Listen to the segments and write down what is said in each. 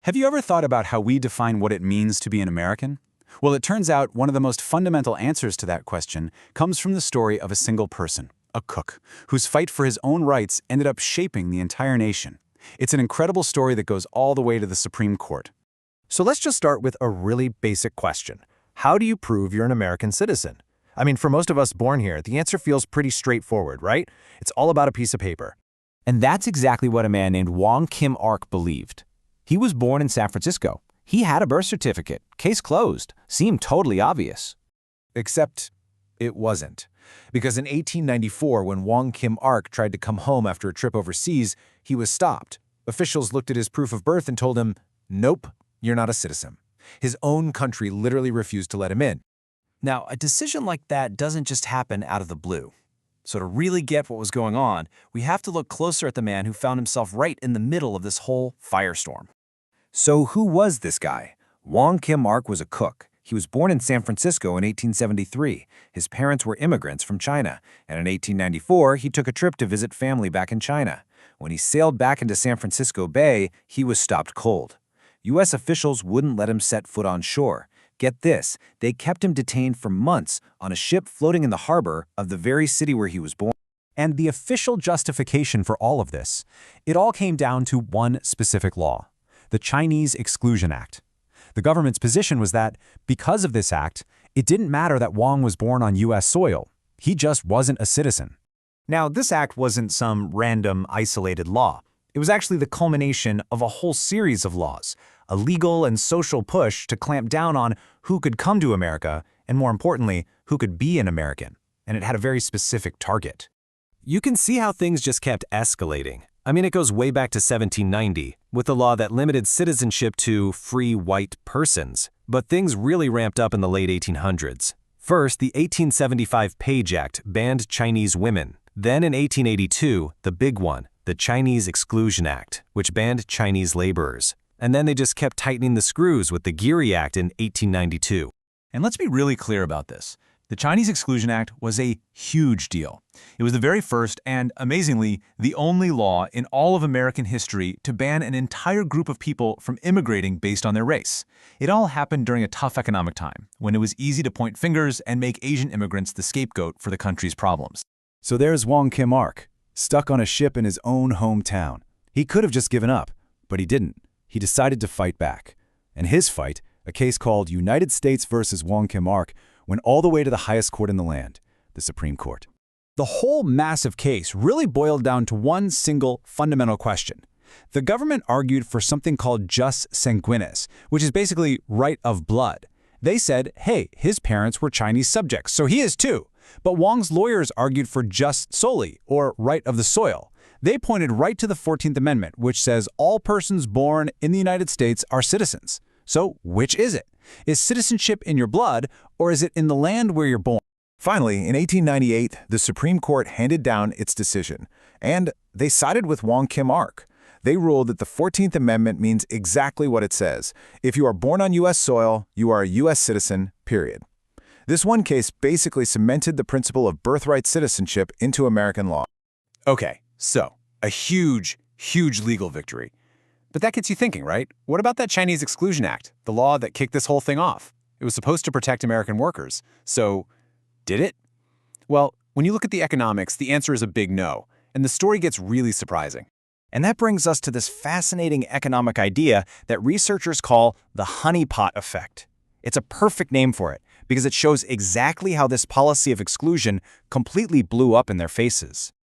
Have you ever thought about how we define what it means to be an American? Well, it turns out one of the most fundamental answers to that question comes from the story of a single person, a cook, whose fight for his own rights ended up shaping the entire nation. It's an incredible story that goes all the way to the Supreme Court. So let's just start with a really basic question. How do you prove you're an American citizen? I mean, for most of us born here, the answer feels pretty straightforward, right? It's all about a piece of paper. And that's exactly what a man named Wong Kim Ark believed. He was born in San Francisco. He had a birth certificate. Case closed. Seemed totally obvious. Except it wasn't. Because in 1894, when Wong Kim Ark tried to come home after a trip overseas, he was stopped. Officials looked at his proof of birth and told him, "Nope, you're not a citizen." His own country literally refused to let him in. Now, a decision like that doesn't just happen out of the blue. So to really get what was going on, we have to look closer at the man who found himself right in the middle of this whole firestorm. So who was this guy? Wong Kim Ark was a cook. He was born in San Francisco in 1873. His parents were immigrants from China, and in 1894, he took a trip to visit family back in China. When he sailed back into San Francisco Bay, he was stopped cold. U.S. officials wouldn't let him set foot on shore. Get this, they kept him detained for months on a ship floating in the harbor of the very city where he was born. And the official justification for all of this, it all came down to one specific law, the Chinese Exclusion Act. The government's position was that, because of this act, it didn't matter that Wong was born on U.S. soil. He just wasn't a citizen. Now, this act wasn't some random, isolated law. It was actually the culmination of a whole series of laws, a legal and social push to clamp down on who could come to America, and more importantly, who could be an American. And it had a very specific target. You can see how things just kept escalating. I mean, it goes way back to 1790, with the law that limited citizenship to free white persons. But things really ramped up in the late 1800s. First, the 1875 Page Act banned Chinese women. Then in 1882, the big one, the Chinese Exclusion Act, which banned Chinese laborers. And then they just kept tightening the screws with the Geary Act in 1892. And let's be really clear about this. The Chinese Exclusion Act was a huge deal. It was the very first and, amazingly, the only law in all of American history to ban an entire group of people from immigrating based on their race. It all happened during a tough economic time, when it was easy to point fingers and make Asian immigrants the scapegoat for the country's problems. So there's Wong Kim Ark, stuck on a ship in his own hometown. He could have just given up, but he didn't. He decided to fight back. And his fight, a case called United States versus Wong Kim Ark, went all the way to the highest court in the land, the Supreme Court. The whole massive case really boiled down to one single fundamental question. The government argued for something called jus sanguinis, which is basically right of blood. They said, hey, his parents were Chinese subjects, so he is too. But Wong's lawyers argued for jus soli, or right of the soil. They pointed right to the 14th Amendment, which says all persons born in the United States are citizens. So which is it? Is citizenship in your blood, or is it in the land where you're born? Finally, in 1898, the Supreme Court handed down its decision, and they sided with Wong Kim Ark. They ruled that the 14th Amendment means exactly what it says. If you are born on U.S. soil, you are a U.S. citizen, period. This one case basically cemented the principle of birthright citizenship into American law. Okay, so a huge, huge legal victory. But that gets you thinking, right? What about that Chinese Exclusion Act, the law that kicked this whole thing off? It was supposed to protect American workers. So, did it? Well, when you look at the economics, the answer is a big no. And the story gets really surprising. And that brings us to this fascinating economic idea that researchers call the honeypot effect. It's a perfect name for it, because it shows exactly how this policy of exclusion completely blew up in their faces.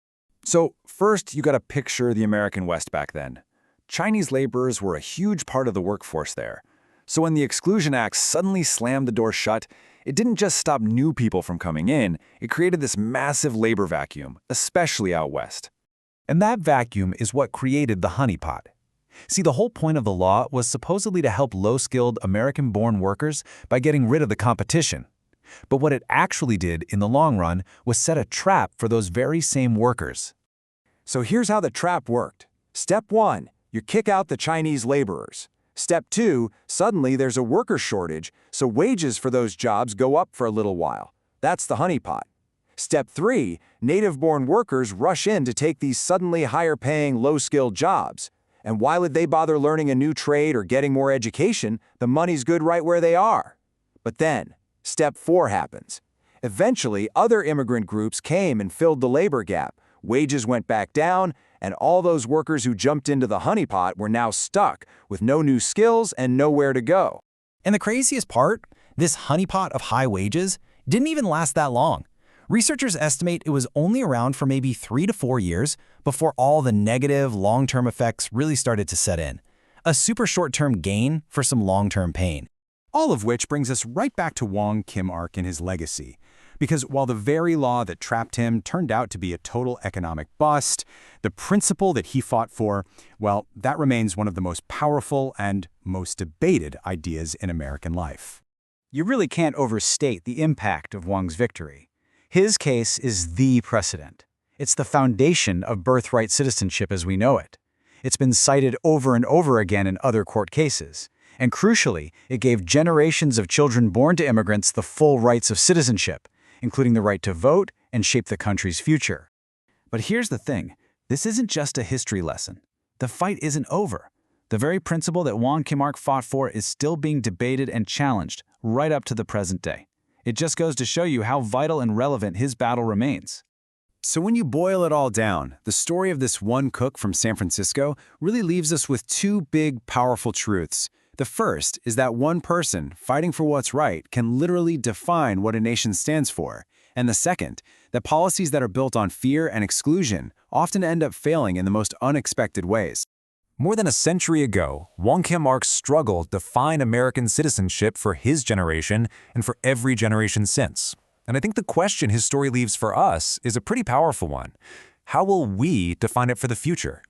So first, you got to picture the American West back then. Chinese laborers were a huge part of the workforce there. So when the Exclusion Act suddenly slammed the door shut, it didn't just stop new people from coming in, it created this massive labor vacuum, especially out west. And that vacuum is what created the honeypot. See, the whole point of the law was supposedly to help low-skilled American-born workers by getting rid of the competition. But what it actually did in the long run was set a trap for those very same workers. So here's how the trap worked. Step 1. You kick out the Chinese laborers. Step 2, suddenly there's a worker shortage, so wages for those jobs go up for a little while. That's the honeypot. Step 3, native-born workers rush in to take these suddenly higher-paying, low-skilled jobs. And why would they bother learning a new trade or getting more education? The money's good right where they are. But then, step 4 happens. Eventually, other immigrant groups came and filled the labor gap. Wages went back down, and all those workers who jumped into the honeypot were now stuck with no new skills and nowhere to go. And the craziest part, this honeypot of high wages didn't even last that long. Researchers estimate it was only around for maybe 3 to 4 years before all the negative long-term effects really started to set in. A super short-term gain for some long-term pain. All of which brings us right back to Wong Kim-ark and his legacy. Because while the very law that trapped him turned out to be a total economic bust, the principle that he fought for, well, that remains one of the most powerful and most debated ideas in American life. You really can't overstate the impact of Wong's victory. His case is the precedent. It's the foundation of birthright citizenship as we know it. It's been cited over and over again in other court cases. And crucially, it gave generations of children born to immigrants the full rights of citizenship, including the right to vote and shape the country's future. But here's the thing. This isn't just a history lesson. The fight isn't over. The very principle that Wong Kim-ark fought for is still being debated and challenged right up to the present day. It just goes to show you how vital and relevant his battle remains. So when you boil it all down, the story of this one cook from San Francisco really leaves us with two big, powerful truths. The first is that one person fighting for what's right can literally define what a nation stands for. And the second, that policies that are built on fear and exclusion often end up failing in the most unexpected ways. More than a century ago, Wong Kim-ark struggled to define American citizenship for his generation and for every generation since. And I think the question his story leaves for us is a pretty powerful one. How will we define it for the future?